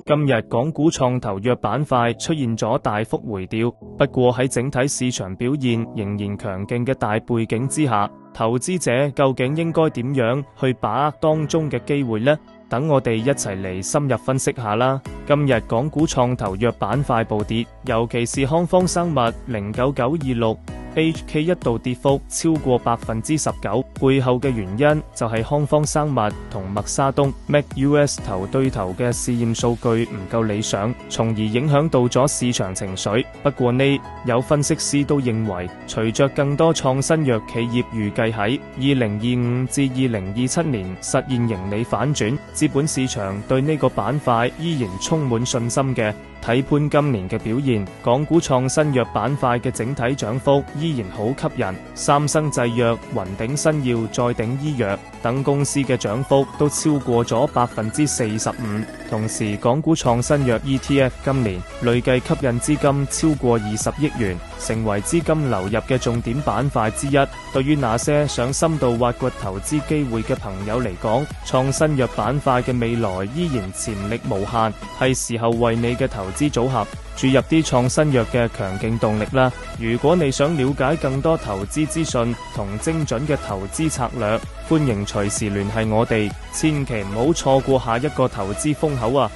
今日港股創投藥板塊出現咗大幅回調，不過喺整體市場表現仍然強勁嘅大背景之下，投資者究竟應該點樣去把握當中嘅機會呢？等我哋一齊嚟深入分析下啦。今日港股創投藥板塊暴跌，尤其是康方生物09926HK 一度跌幅超過19%，背後嘅原因就係康方生物同默沙東 MacUS 頭對頭嘅試驗數據唔夠理想，從而影響到咗市場情緒。不過呢，有分析師都認為，隨着更多創新藥企業預計喺2025至2027年實現盈利反轉，資本市場對呢個板塊依然充滿信心嘅。睇潘今年嘅表現，港股創新藥板塊嘅整體漲幅依然好吸引，三生製藥、雲頂新藥、再鼎醫藥等公司嘅漲幅都超過咗45%。同時，港股創新藥 ETF 今年累計吸引資金超過20億元，成為資金流入嘅重點板塊之一。對於那些想深度挖掘投資機會嘅朋友嚟講，創新藥板塊嘅未來依然潛力無限，係時候為你嘅投資組合注入啲創新藥嘅強勁動力啦。如果你想了解更多投資資訊同精準嘅投資策略，歡迎隨時聯繫我哋，千祈唔好錯過下一個投資風口啊！